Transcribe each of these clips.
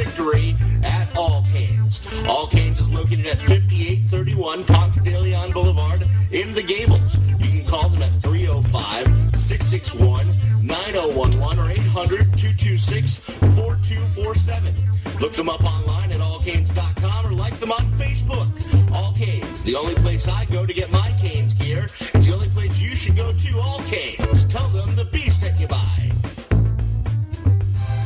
victory at All Canes. All Canes is located at 5831 Ponce de Leon Boulevard in the Gables. You can call them at 305-661-9011 or 800-226-4247. Look them up online at allcanes.com or like them on Facebook. All Canes, the only place I go to get my Canes gear. It's the only place you should go to. All Canes. Tell them the bee sent you by.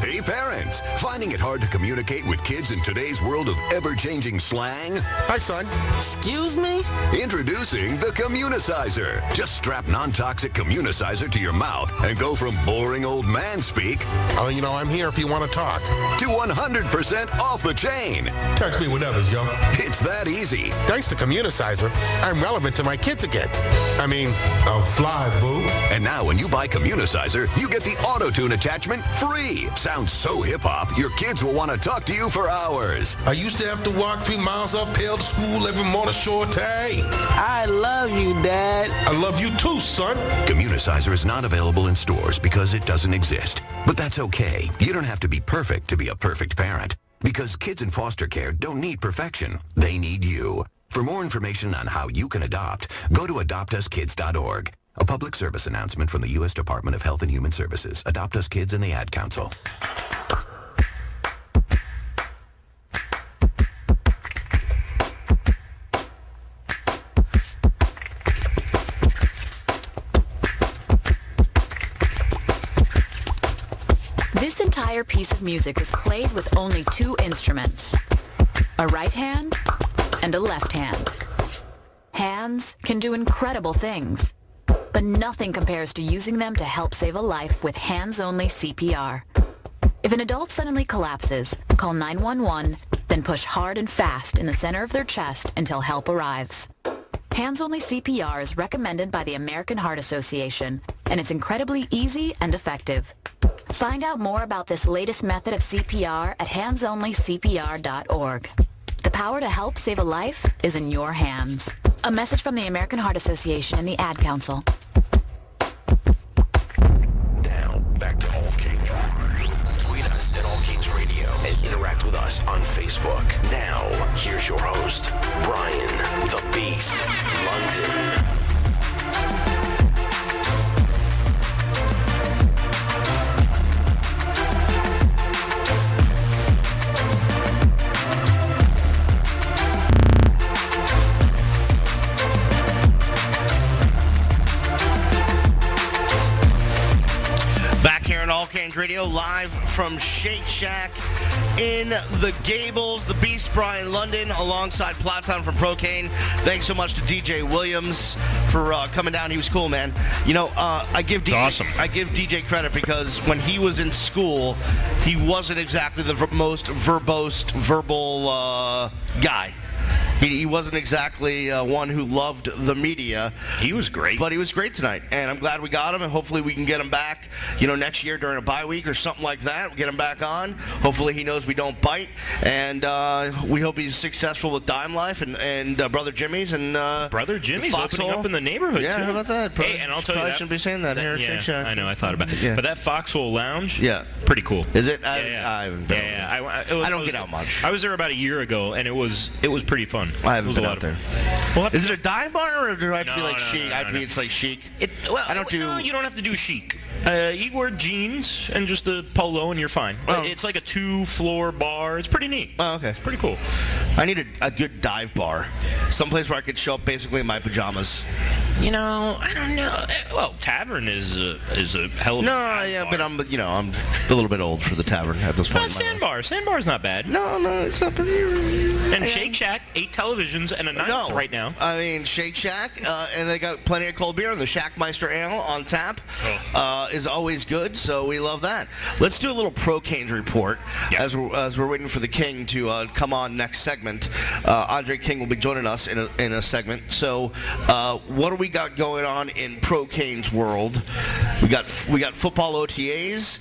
Hey parents, finding it hard to communicate with kids in today's world of ever-changing slang? Hi, son. Excuse me? Introducing the Communicizer. Just strap non-toxic Communicizer to your mouth and go from boring old man speak I'm here if you want to talk. to 100% off the chain. Text me whenever, yo. It's that easy. Thanks to Communicizer, I'm relevant to my kids again. I'll fly, boo. And now when you buy Communicizer, you get the auto-tune attachment free. Sounds so hip-hop, your kids will want to talk to you for hours. I used to have to walk 3 miles uphill to school every morning, shorty. I love you, Dad. I love you too, son. Communicizer is not available in stores because it doesn't exist. But that's okay. You don't have to be perfect to be a perfect parent. Because kids in foster care don't need perfection. They need you. For more information on how you can adopt, go to adoptuskids.org. A public service announcement from the U.S. Department of Health and Human Services. Adopt Us Kids and the Ad Council. This entire piece of music is played with only 2 instruments, a right hand and a left hand. Hands can do incredible things, but nothing compares to using them to help save a life with hands-only CPR. If an adult suddenly collapses, call 911, then push hard and fast in the center of their chest until help arrives. Hands-only CPR is recommended by the American Heart Association, and it's incredibly easy and effective. Find out more about this latest method of CPR at handsonlycpr.org. The power to help save a life is in your hands. A message from the American Heart Association and the Ad Council. Now, back to All Canes Radio. Tweet us at All Canes Radio and interact with us on Facebook. Now, here's your host, Brian the Beast London. All Canes Radio, live from Shake Shack in the Gables. The Beast, Brian London, alongside Platan from Procane. Thanks so much to DJ Williams for coming down. He was cool, man. I give DJ, awesome. I give DJ credit because when he was in school, he wasn't exactly the most verbal guy. He wasn't exactly one who loved the media. He was great. But he was great tonight, and I'm glad we got him, and hopefully we can get him back, next year during a bye week or something like that. We'll get him back on. Hopefully he knows we don't bite, and we hope he's successful with Dime Life and Brother Jimmy's. And Brother Jimmy's opening Foxhole up in the neighborhood, yeah, too. how about that? Hey, and I'll tell you that. Shouldn't be saying that here at Shake Shack. I know, I thought about it. Yeah. But that Foxhole Lounge, Yeah. pretty cool. Is it? I haven't been. I don't get out much. I was there about a year ago, and it was pretty fun. I haven't It was been a lot out of there. fun. We'll have Is to- it a dive bar, or do I have to be No, like no, chic? no, I have to no. be, it's like chic. I don't do. No, you don't have to do chic. You wear jeans and just a polo, and you're fine. Oh. It's like a 2-floor bar. It's pretty neat. Oh, okay. It's pretty cool. I need a good dive bar. Someplace where I could show up basically in my pajamas. I don't know. Well, Tavern is a hell of a No, dive yeah, bar. but I'm a little bit old for the tavern at this point. in my life. Sandbar. Sandbar's not bad. No, it's not. And Shake Shack, 8 televisions and a 9th right now. I mean, Shake Shack, and they got plenty of cold beer, and the Shackmeister Ale on tap is always good, so we love that. Let's do a little Procane report as we're waiting for the King to come on next segment. Andre King will be joining us in a segment. So what are we we got going on in Pro Cane's world? We got football OTAs.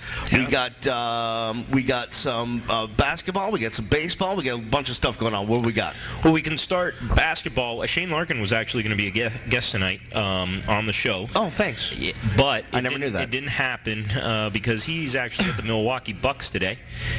We got some basketball. We got some baseball. We got a bunch of stuff going on. What do we got? Well, we can start basketball. Shane Larkin was actually going to be a guest tonight on the show. Oh, thanks. Yeah, but I never knew that. It didn't happen because he's actually at the Milwaukee Bucks today,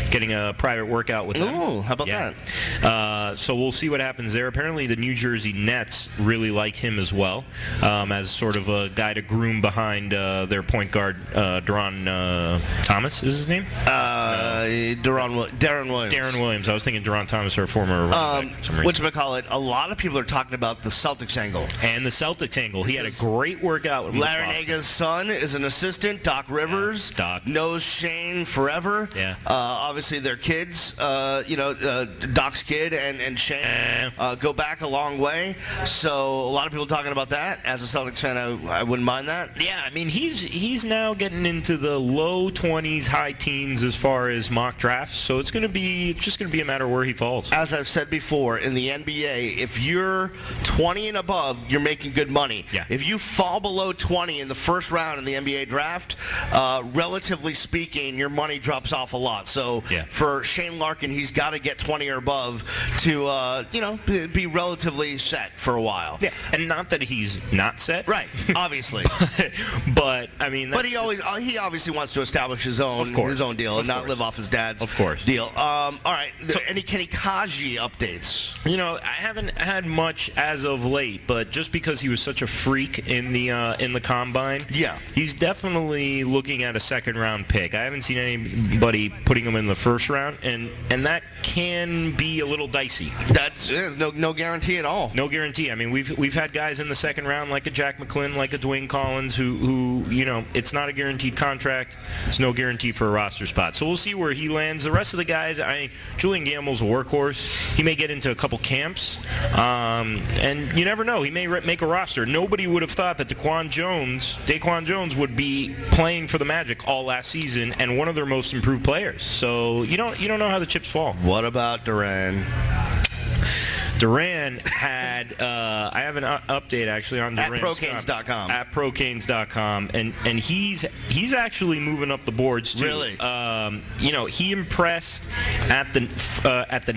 getting a private workout with them. Oh, how about that? So we'll see what happens there. Apparently, the New Jersey Nets really like him as well, as sort of a guy to groom behind their point guard, Deron Thomas is his name? Darren Williams. Darren Williams. I was thinking Deron Thomas, our former running back for some reason. Whatchamacallit, a lot of people are talking about the Celtics angle. And the Celtics angle. He had a great workout with Larinaga's son is an assistant. Doc Rivers knows Shane forever. Yeah. Obviously, their kids, Doc's kid and Shane go back a long way. So a lot of people talking about that. As a Celtics fan, I wouldn't mind that. Yeah, I mean, he's now getting into the low 20s, high teens as far as mock drafts. So it's just going to be a matter of where he falls. As I've said before, in the NBA, if you're 20 and above, you're making good money. Yeah. If you fall below 20 in the first round in the NBA draft, relatively speaking, your money drops off a lot. So for Shane Larkin, he's got to get 20 or above to, be relatively set for a while. Yeah, and not that he's not set. Right, obviously. but I mean, but he obviously wants to establish his own deal and not live off his dad's deal. All right, so, any Kenny Kaji updates? I haven't had much as of late, but just because he was such a freak in the combine, he's definitely looking at a second-round pick. I haven't seen anybody putting him in the first round, and that can be a little dicey. That's no guarantee at all. No guarantee. I mean, we've had guys in the second round like a Jack McClin, like a Dwayne Collins, who it's not a guaranteed contract. It's no guarantee for a roster spot. So we'll see where he lands. The rest of the guys, Julian Gamble's a workhorse. He may get into a couple camps, and you never know. He may make a roster. Nobody would have thought that Daquan Jones would be playing for the Magic all last season and one of their most improved players. So you don't know how the chips fall. What about Duran? Duran had, I have an update actually on Duran. At ProCanes.com. At ProCanes.com, and he's actually moving up the boards too. Really? He impressed at the